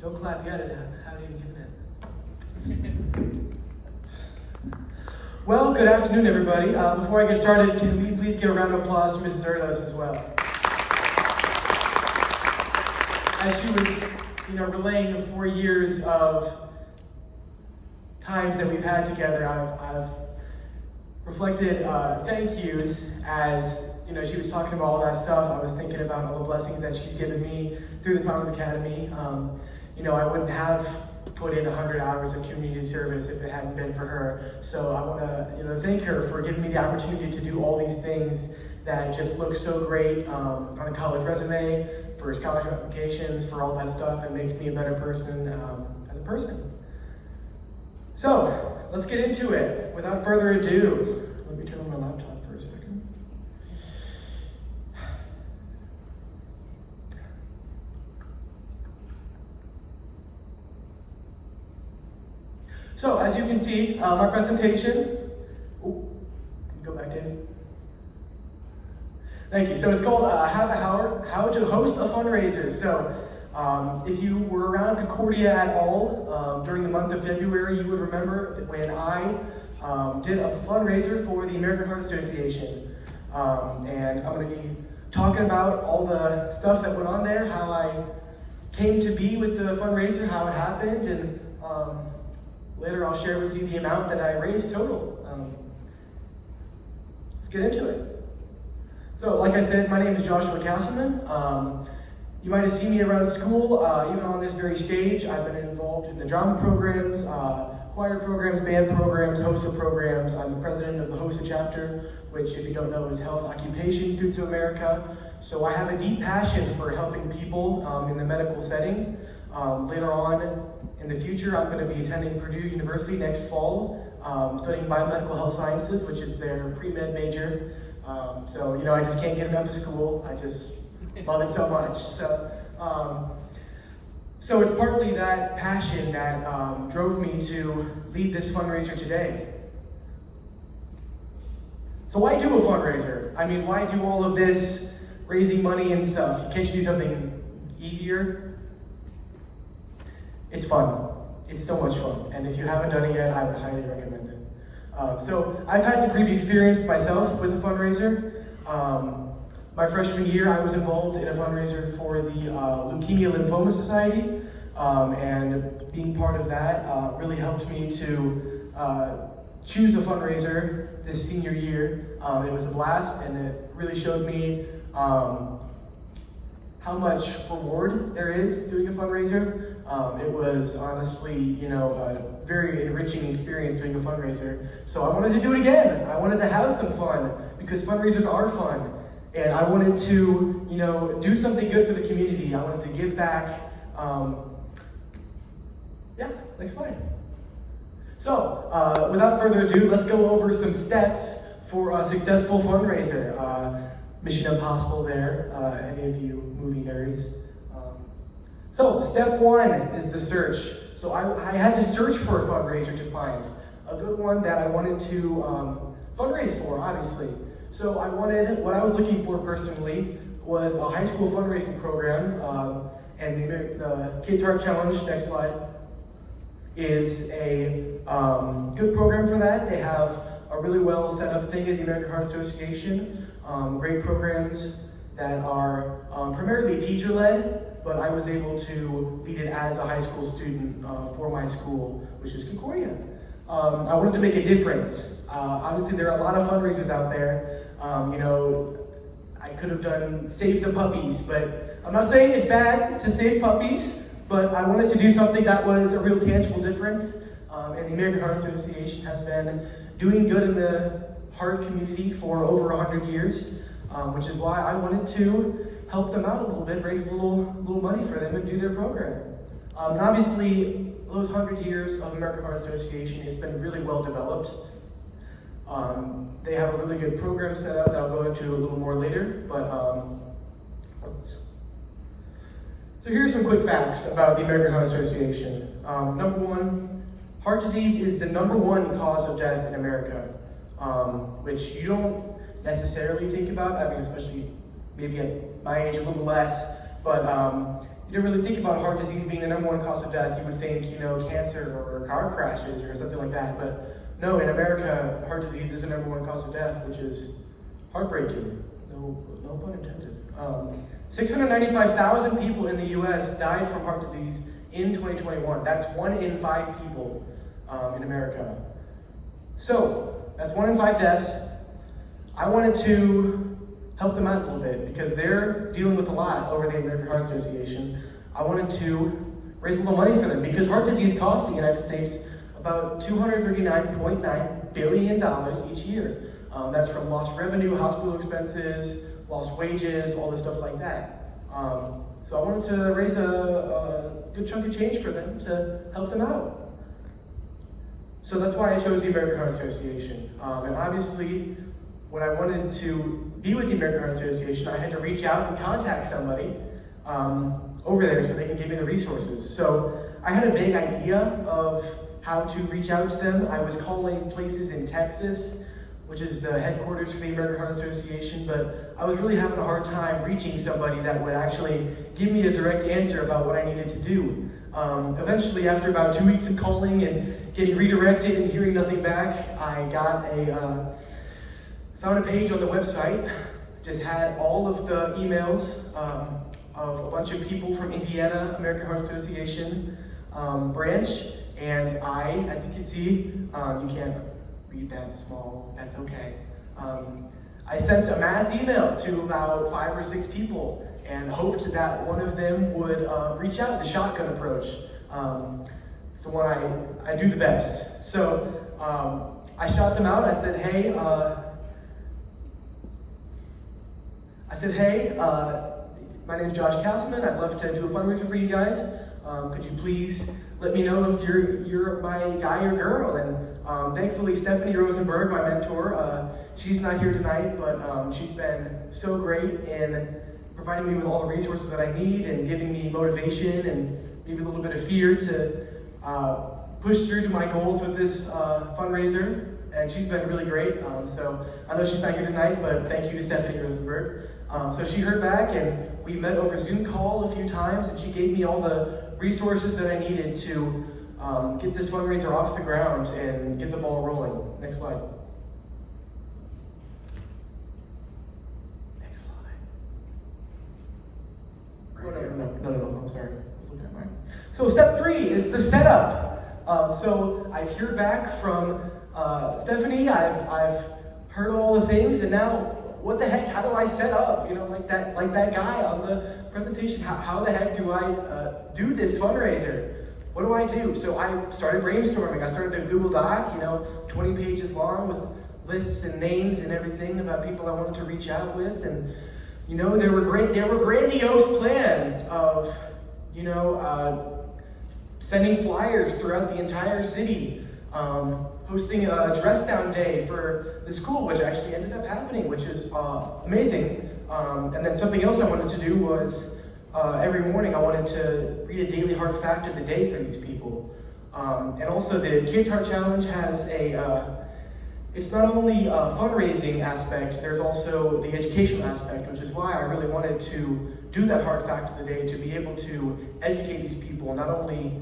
Don't clap yet, I haven't even given it. Well, good afternoon, everybody. Before I get started, can we please give a round of applause to Mrs. Erdos as well? As she was, relaying the 4 years of times that we've had together, I've reflected thank yous as she was talking about all that stuff. I was thinking about all the blessings that she's given me through the Silence Academy. I wouldn't have put in 100 hours of community service if it hadn't been for her. So I want to, thank her for giving me the opportunity to do all these things that just look so great on a college resume, for college applications, for all that stuff. It makes me a better person as a person. So let's get into it. Without further ado, let me turn on my laptop for a second. So, as you can see, my presentation, go back in. Thank you. So it's called How to Host a Fundraiser. So if you were around Concordia at all during the month of February, you would remember that when I did a fundraiser for the American Heart Association. And I'm going to be talking about all the stuff that went on there, how I came to be with the fundraiser, how it happened, and later I'll share with you the amount that I raised total. Let's get into it. So, like I said, my name is Joshua Castleman. You might have seen me around school, even on this very stage. I've been involved in the drama programs, choir programs, band programs, HOSA programs. I'm the president of the HOSA chapter, which, if you don't know, is Health Occupation Students of America. So I have a deep passion for helping people in the medical setting. Later on in the future, I'm going to be attending Purdue University next fall, studying biomedical health sciences, which is their pre-med major. I just can't get enough of school. I just love it so much. So it's partly that passion that drove me to lead this fundraiser today. So why do a fundraiser? I mean, why do all of this raising money and stuff? Can't you do something easier? It's fun. It's so much fun. And if you haven't done it yet, I would highly recommend it. So I've had some previous experience myself with a fundraiser. My freshman year, I was involved in a fundraiser for the Leukemia Lymphoma Society. And being part of that really helped me to choose a fundraiser this senior year. It was a blast, and it really showed me how much reward there is doing a fundraiser. It was honestly, a very enriching experience doing a fundraiser. So I wanted to do it again. I wanted to have some fun because fundraisers are fun. And I wanted to, do something good for the community. I wanted to give back. Next slide. So without further ado, let's go over some steps for a successful fundraiser. Mission Impossible there, any of you movie nerds. So step one is the search. So I had to search for a fundraiser to find a good one that I wanted to fundraise for, obviously. So what I was looking for personally was a high school fundraising program, and the Kids Heart Challenge, next slide, is a good program for that. They have a really well set up thing at the American Heart Association, great programs that are primarily teacher-led, but I was able to lead it as a high school student for my school, which is Concordia. I wanted to make a difference. Obviously, there are a lot of fundraisers out there. I could have done Save the Puppies, but I'm not saying it's bad to save puppies, but I wanted to do something that was a real tangible difference. And the American Heart Association has been doing good in the heart community for over 100 years, which is why I wanted to help them out a little bit, raise a little money for them and do their program. And obviously, those 100 years of American Heart Association, it's been really well developed. They have a really good program set up that I'll go into a little more later, but so here are some quick facts about the American Heart Association. Number one, heart disease is the #1 cause of death in America, which you don't necessarily think about. I mean, especially maybe at my age a little less, but you don't really think about heart disease being the #1 cause of death. You would think, cancer or car crashes or something like that. But no, in America, heart disease is the #1 cause of death, which is heartbreaking. No pun intended. 695,000 people in the US died from heart disease in 2021. That's 1 in 5 people in America. So, that's 1 in 5 deaths. I wanted to help them out a little bit because they're dealing with a lot over the American Heart Association. I wanted to raise a little money for them because heart disease costs the United States about $239.9 billion each year. That's from lost revenue, hospital expenses, lost wages, all this stuff like that. So I wanted to raise a good chunk of change for them to help them out. So that's why I chose the American Heart Association. And obviously, when I wanted to be with the American Heart Association, I had to reach out and contact somebody over there so they can give me the resources. So I had a vague idea of how to reach out to them. I was calling places in Texas, which is the headquarters for the American Heart Association, but I was really having a hard time reaching somebody that would actually give me a direct answer about what I needed to do. Eventually, after about 2 weeks of calling and getting redirected and hearing nothing back, I found a page on the website, just had all of the emails of a bunch of people from Indiana American Heart Association branch, and as you can see, you can't read that small, that's okay. I sent a mass email to about 5 or 6 people and hoped that one of them would reach out, the shotgun approach. It's the one I do the best. So I shot them out, I said, hey, my name's Josh Castleman. I'd love to do a fundraiser for you guys. Could you please let me know if you're my guy or girl? And thankfully, Stephanie Rosenberg, my mentor, she's not here tonight, but she's been so great in providing me with all the resources that I need and giving me motivation and maybe a little bit of fear to push through to my goals with this fundraiser. And she's been really great. So I know she's not here tonight, but thank you to Stephanie Rosenberg. So she heard back, and we met over Zoom call a few times, and she gave me all the resources that I needed to get this fundraiser off the ground and get the ball rolling. Next slide. Next slide. Oh, no, I'm sorry. I was looking at mine. So step 3 is the setup. So I've heard back from Stephanie, I've heard all the things, and now what the heck, how do I set up, like that guy on the presentation, how the heck do I do this fundraiser? What do I do? So I started brainstorming. I started a Google Doc, 20 pages long with lists and names and everything about people I wanted to reach out with, and there were grandiose plans of, sending flyers throughout the entire city, hosting a dress down day for the school, which actually ended up happening, which is amazing. And then something else I wanted to do was every morning I wanted to read a daily heart fact of the day for these people. And also the Kids Heart Challenge has it's not only a fundraising aspect, there's also the educational aspect, which is why I really wanted to do that heart fact of the day, to be able to educate these people, not only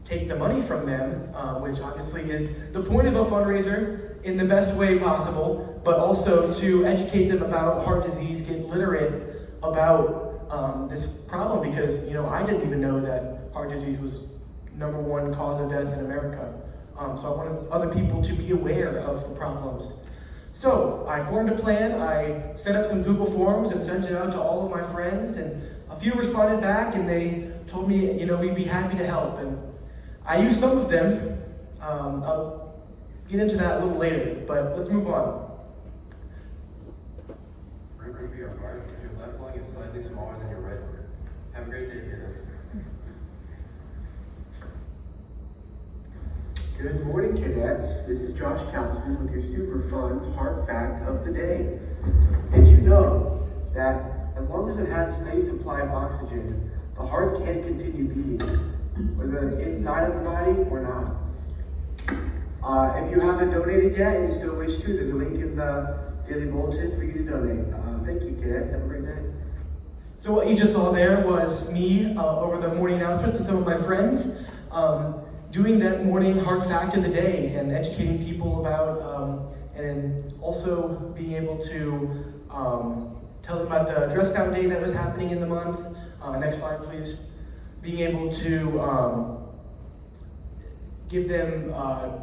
take the money from them, which obviously is the point of a fundraiser in the best way possible, but also to educate them about heart disease, get literate about this problem, because I didn't even know that heart disease was #1 cause of death in America. So I wanted other people to be aware of the problems. So I formed a plan, I set up some Google Forms and sent it out to all of my friends, and a few responded back and they told me, we'd be happy to help. And I used some of them. I'll get into that a little later, but let's move on. Remember your heart, your left lung is slightly smaller than your right lung. Have a great day, kiddos. Good morning, cadets. This is Josh Castleman with your super fun heart fact of the day. Did you know that as long as it has a steady supply of oxygen, the heart can continue beating, whether it's inside of the body or not? If you haven't donated yet and you still wish to, there's a link in the daily bulletin for you to donate. Thank you, cadets. Have a great day. So what you just saw there was me over the morning announcements and some of my friends doing that morning hard fact of the day and educating people about and also being able to tell them about the dress down day that was happening in the month. Next slide, please. Being able to give them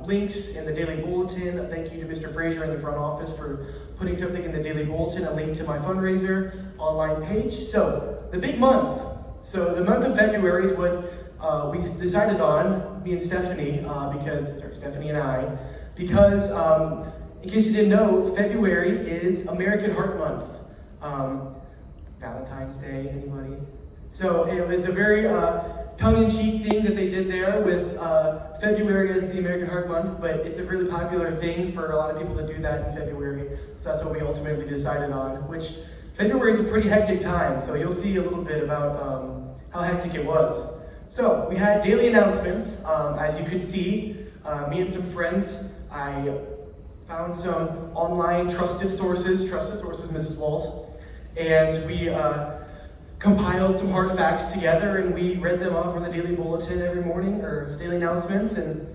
links in the daily bulletin. Thank you to Mr. Frazier in the front office for putting something in the daily bulletin, a link to my fundraiser online page. So, the big month. So, the month of February is what we decided on, me and Stephanie, Stephanie and I, because in case you didn't know, February is American Heart Month. Valentine's Day, anybody? So, it was a very tongue-in-cheek thing that they did there with February as the American Heart Month, but it's a really popular thing for a lot of people to do that in February, so that's what we ultimately decided on, which February is a pretty hectic time, so you'll see a little bit about how hectic it was. So, we had daily announcements, as you could see, me and some friends, I found some online trusted sources, Mrs. Walls, and we compiled some hard facts together, and we read them off from the daily bulletin every morning, or daily announcements, and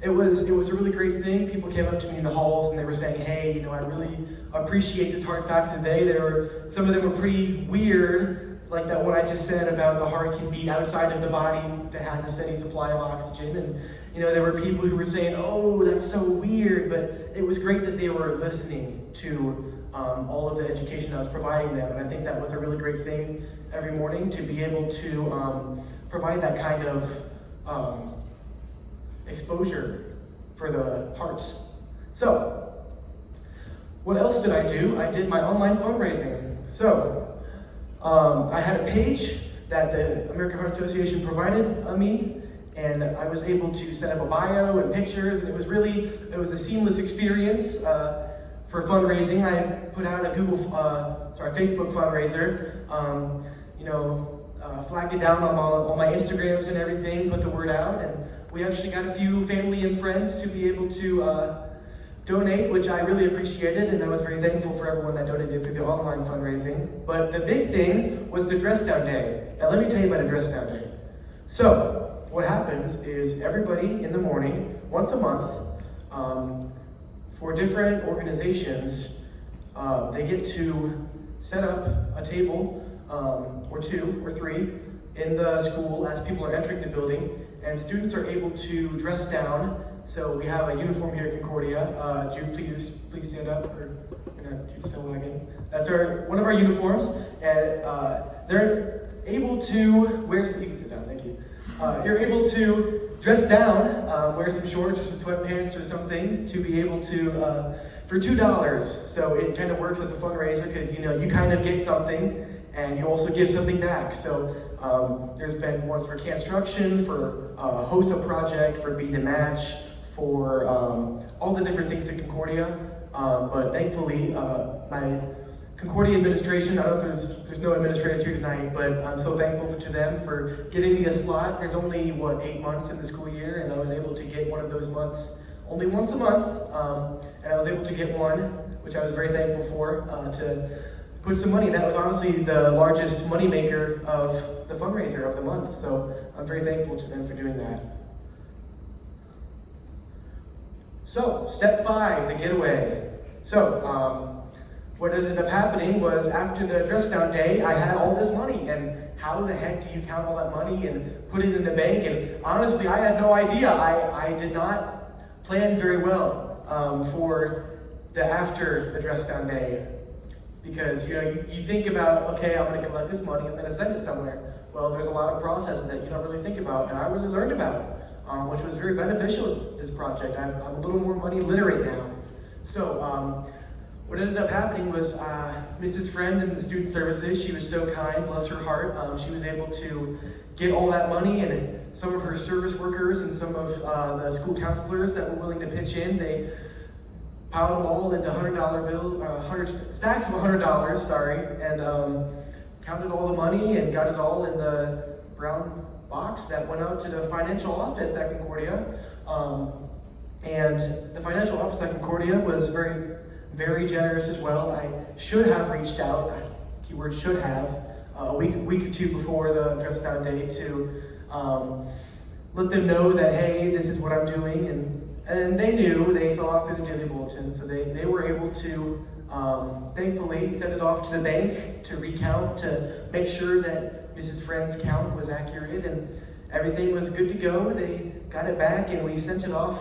it was a really great thing. People came up to me in the halls and they were saying, hey, I really appreciate this hard fact of the day. Some of them were pretty weird, like that one I just said about the heart can beat outside of the body if it has a steady supply of oxygen, and there were people who were saying, oh, that's so weird, but it was great that they were listening to all of the education I was providing them, and I think that was a really great thing every morning to be able to provide that kind of exposure for the heart. So, what else did I do? I did my online fundraising. So, I had a page that the American Heart Association provided me, and I was able to set up a bio and pictures, and it was a seamless experience. For fundraising, I put out a Facebook fundraiser. Flagged it down on all my Instagrams and everything, put the word out, and we actually got a few family and friends to be able to donate, which I really appreciated, and I was very thankful for everyone that donated through the online fundraising. But the big thing was the dress down day. Now let me tell you about a dress down day. So, what happens is everybody in the morning, once a month, for different organizations, they get to set up a table, or two or three, in the school as people are entering the building, and students are able to dress down. So we have a uniform here at Concordia. Jude, please stand up, or Jude's still lagging. That's one of our uniforms, and they're able to wear some, you can sit down, thank you. You're able to dress down, wear some shorts or some sweatpants or something to be able to, for $2. So it kind of works as a fundraiser because, you kind of get something and you also give something back. So there's been ones for construction, for host a project, for Be the Match, for all the different things at Concordia. But thankfully, my Concordia administration, I don't know if there's no administrators here tonight, but I'm so thankful to them for giving me a slot. There's only, 8 months in the school year, and I was able to get one of those months only once a month, and I was able to get one, which I was very thankful for, to put some money. That was honestly the largest moneymaker of the fundraiser of the month, so I'm very thankful to them for doing that. So, step 5, the getaway. So, what ended up happening was after the dress down day, I had all this money, and how the heck do you count all that money and put it in the bank? And honestly, I had no idea. I did not plan very well for the after the dress down day, because you think about, okay, I'm going to collect this money, I'm going to send it somewhere. Well, there's a lot of processes that you don't really think about, and I really learned about, which was very beneficial. This project, I'm a little more money literate now. So. What ended up happening was Mrs. Friend in the student services, she was so kind, bless her heart, she was able to get all that money, and some of her service workers and some of the school counselors that were willing to pitch in, they piled them all into stacks of $100, and counted all the money and got it all in the brown box that went out to the financial office at Concordia. And the financial office at Concordia was very generous as well. I should have reached out, keyword should have, a week or two before the dress down day to let them know that, hey, this is what I'm doing, and they knew, they saw it through the daily bulletin, so they were able to thankfully send it off to the bank to recount, to make sure that Mrs. Friend's count was accurate and everything was good to go. They got it back and we sent it off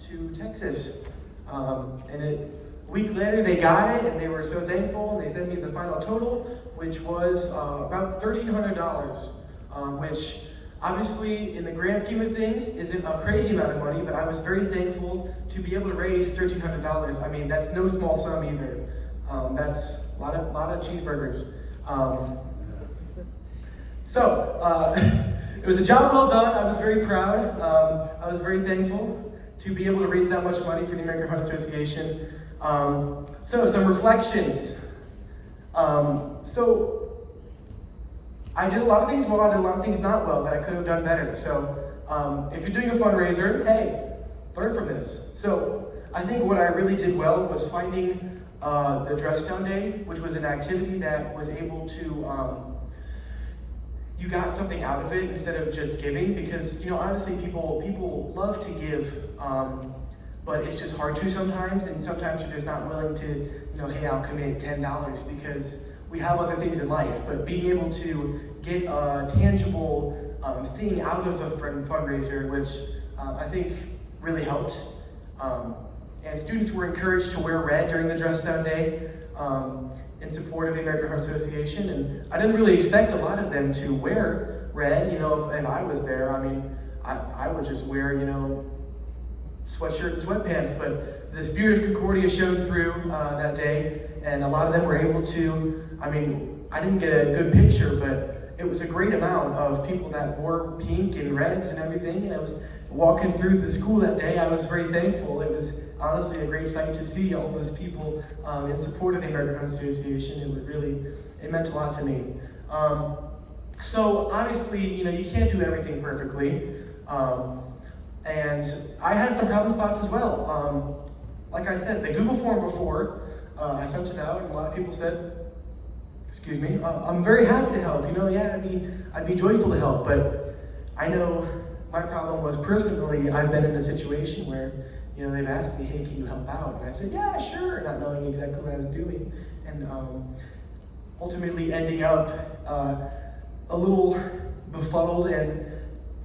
to Texas. And a week later they got it and they were so thankful, and they sent me the final total, which was about $1,300, which obviously in the grand scheme of things isn't a crazy amount of money, but I was very thankful to be able to raise $1,300. I mean, that's no small sum either. That's a lot of cheeseburgers. It was a job well done. I was very proud. I was very thankful to be able to raise that much money for the American Heart Association. So some reflections. So I did a lot of things well, I did a lot of things not well that I could have done better. So if you're doing a fundraiser, hey, learn from this. So I think what I really did well was finding the dress down day, which was an activity that was able to, you got something out of it instead of just giving, because, you know, honestly, people love to give, but it's just hard to sometimes, and sometimes you're just not willing to, you know, hey, I'll commit $10 because we have other things in life. But being able to get a tangible thing out of the fundraiser, which I think really helped. And students were encouraged to wear red during the dress down day in support of the American Heart Association. And I didn't really expect a lot of them to wear red, you know, if I was there. I mean, I would just wear, you know, sweatshirt and sweatpants, but the spirit of Concordia showed through that day, and a lot of them were able to, I mean, I didn't get a good picture, but it was a great amount of people that wore pink and reds and everything, and I was walking through the school that day. I was very thankful. It was honestly a great sight to see all those people in support of the American Heart Association. It meant a lot to me. So obviously, you know, you can't do everything perfectly. And I had some problem spots as well. Like I said, the Google form before, I sent it out and a lot of people said, excuse me, I'm very happy to help, you know, yeah, I'd be joyful to help, but I know my problem was personally, I've been in a situation where, you know, they've asked me, hey, can you help out? And I said, yeah, sure, not knowing exactly what I was doing. And ultimately ending up a little befuddled and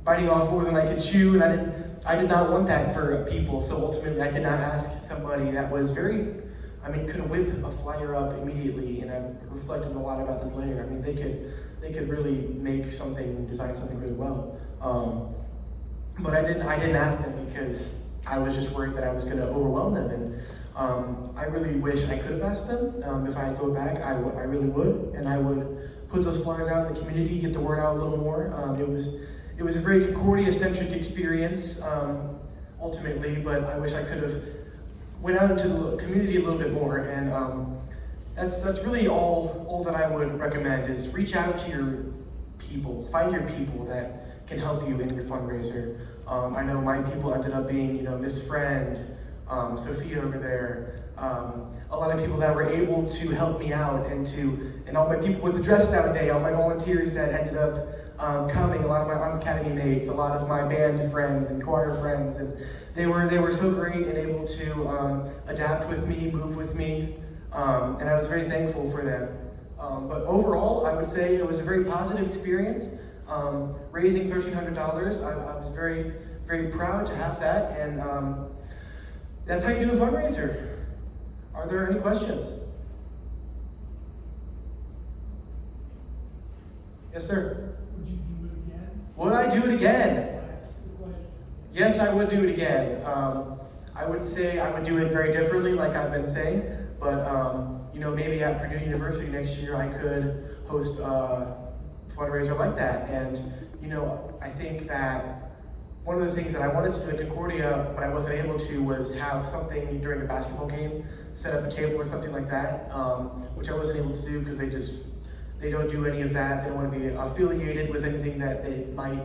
biting off more than I could chew, and I did not want that for people, so ultimately I did not ask somebody that was very, I mean, could whip a flyer up immediately, and I've reflected a lot about this later. I mean, they could really design something really well. But I didn't ask them because I was just worried that I was gonna overwhelm them, and I really wish I could have asked them. If I go back, I really would, and I would put those flyers out in the community, get the word out a little more. It was a very Concordia-centric experience, ultimately, but I wish I could have went out into the community a little bit more, and that's really all that I would recommend, is reach out to your people, find your people that can help you in your fundraiser. I know my people ended up being, you know, Miss Friend, Sophia over there, a lot of people that were able to help me out, and all my people with the dress down day, all my volunteers that ended up coming, a lot of my Arms Academy mates, a lot of my band friends and choir friends, and they were so great and able to adapt with me, move with me, and I was very thankful for them. But overall, I would say it was a very positive experience. Raising $1,300, I was very, very proud to have that, and that's how you do a fundraiser. Are there any questions? Yes, sir. Would you do it again? Would I do it again? That's the question. Yes, I would do it again. I would say I would do it very differently, like I've been saying, but you know, maybe at Purdue University next year I could host a fundraiser like that. And you know, I think that one of the things that I wanted to do at Concordia, but I wasn't able to, was have something during a basketball game, set up a table or something like that, which I wasn't able to do because they don't do any of that. They don't want to be affiliated with anything that they might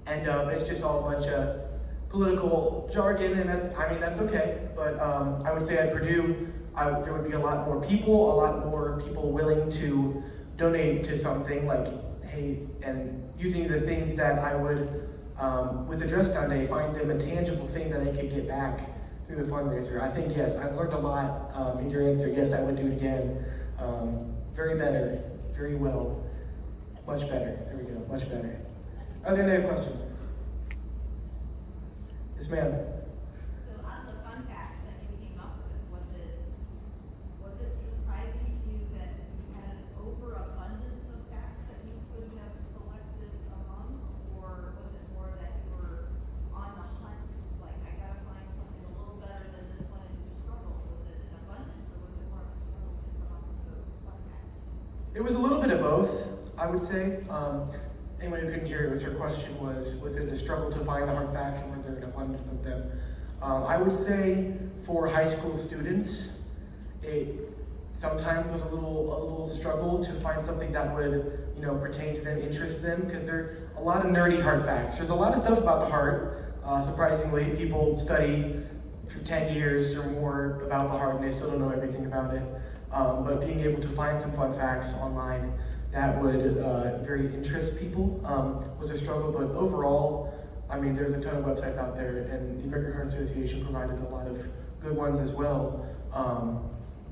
end up. It's just all a bunch of political jargon, and that's okay. But I would say at Purdue, there would be a lot more people willing to donate to something like, hey, and using the things that I would, with the Dress Down Day, find them a tangible thing that I could get back through the fundraiser. I think, yes, I've learned a lot in your answer. Yes, I would do it again. Very better, very well, much better. There we go, much better. Are there any other questions? Yes, ma'am. So on the fun facts that you came up with, was it surprising to you that you had an overabundance of facts that you could have selected among, or was it more that you were on the hunt, like I gotta find something a little better than this one and you struggled? Was it an abundance, or was it more of a struggle to come up with those fun facts? It was a little bit of both, I would say. Anyone who couldn't hear it, her question was it a struggle to find the hard facts, or were there an abundance of them? I would say for high school students, it sometimes was a little struggle to find something that would, pertain to them, interest them, because there are a lot of nerdy hard facts. There's a lot of stuff about the heart. Surprisingly, people study for 10 years or more about the heart and they still don't know everything about it. But being able to find some fun facts online that would very interest people was a struggle. But overall, I mean, there's a ton of websites out there, and the American Heart Association provided a lot of good ones as well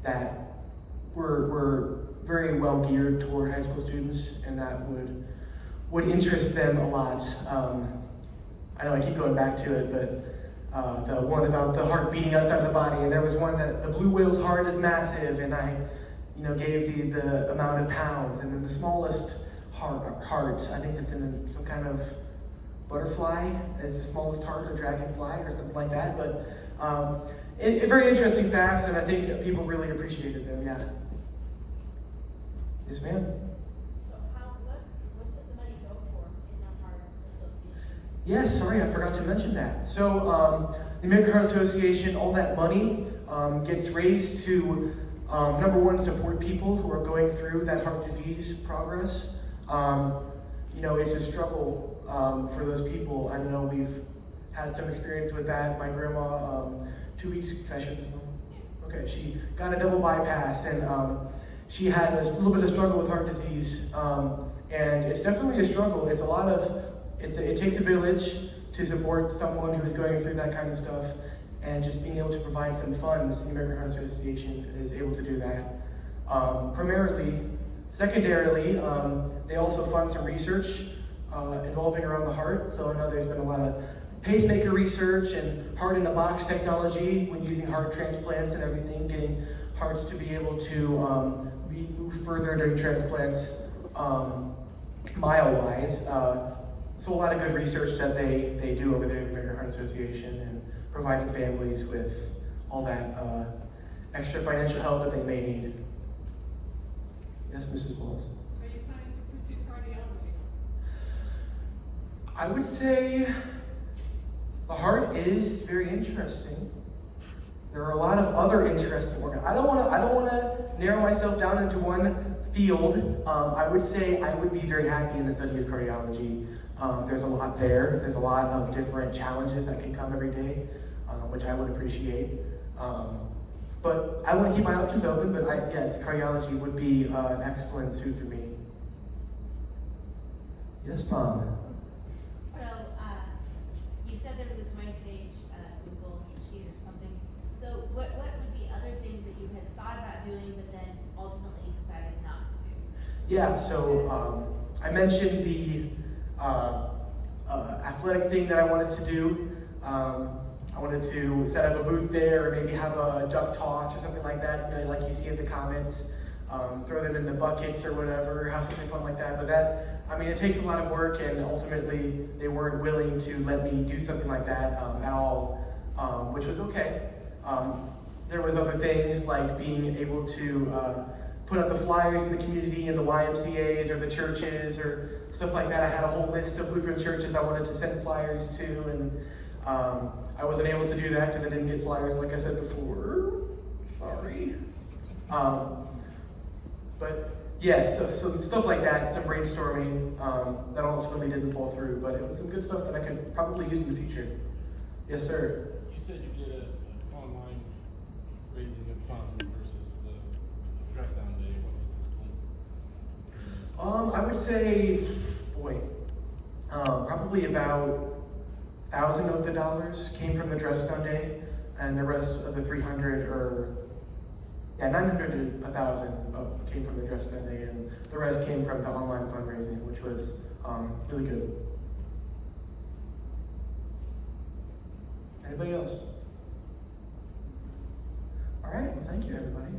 that were very well geared toward high school students, and that would interest them a lot. I know I keep going back to it, but the one about the heart beating outside the body, and there was one that the blue whale's heart is massive, and I gave the amount of pounds, and then the smallest heart, I think that's in some kind of butterfly, is the smallest heart, or dragonfly, or something like that. But very interesting facts, and I think people really appreciated them. Yeah. Yes, ma'am. So what does the money go for in the Heart Association? Yes, sorry, I forgot to mention that. So the American Heart Association, all that money gets raised to, number one, support people who are going through that heart disease progress. It's a struggle for those people. I know we've had some experience with that. My grandma, 2 weeks, can I share this moment? Okay, she got a double bypass, and she had a little bit of struggle with heart disease. And it's definitely a struggle. It's a lot of, it takes a village to support someone who is going through that kind of stuff. And just being able to provide some funds, the American Heart Association is able to do that. Primarily, secondarily, they also fund some research involving around the heart. So I know there's been a lot of pacemaker research and heart-in-a-box technology when using heart transplants and everything, getting hearts to be able to move further during transplants mile-wise. So a lot of good research that they do over there at the American Heart Association, and providing families with all that extra financial help that they may need. Yes, Mrs. Wallace? Are you planning to pursue cardiology? I would say the heart is very interesting. There are a lot of other interesting work. I don't want to narrow myself down into one field. I would say I would be very happy in the study of cardiology. There's a lot there. There's a lot of different challenges that can come every day, which I would appreciate. But I want to keep my options open, but yes, cardiology would be an excellent suit for me. Yes, Mom? So, you said there was a 20-page Google sheet or something. So what would be other things that you had thought about doing, but then ultimately decided not to do? Yeah, so I mentioned the athletic thing that I wanted to do. I wanted to set up a booth there, or maybe have a duck toss or something like that, like you see in the comments. Throw them in the buckets or whatever, have something fun like that. But that, it takes a lot of work, and ultimately they weren't willing to let me do something like that at all, which was okay. There was other things like being able to put up the flyers in the community, in the YMCAs or the churches or stuff like that. I had a whole list of Lutheran churches I wanted to send flyers to, and I wasn't able to do that because I didn't get flyers, like I said before. Sorry. But yes, so some stuff like that, some brainstorming that ultimately didn't fall through, but it was some good stuff that I could probably use in the future. Yes, sir. You said you did an online raising of funds versus the Dress Down Day. What was the split? I would say, boy, probably about 1,000 of the dollars came from the dress down day, and the rest of the 300 or 900 to 1,000 came from the dress down day, and the rest came from the online fundraising, which was really good. Anybody else? All right, well, thank you, everybody.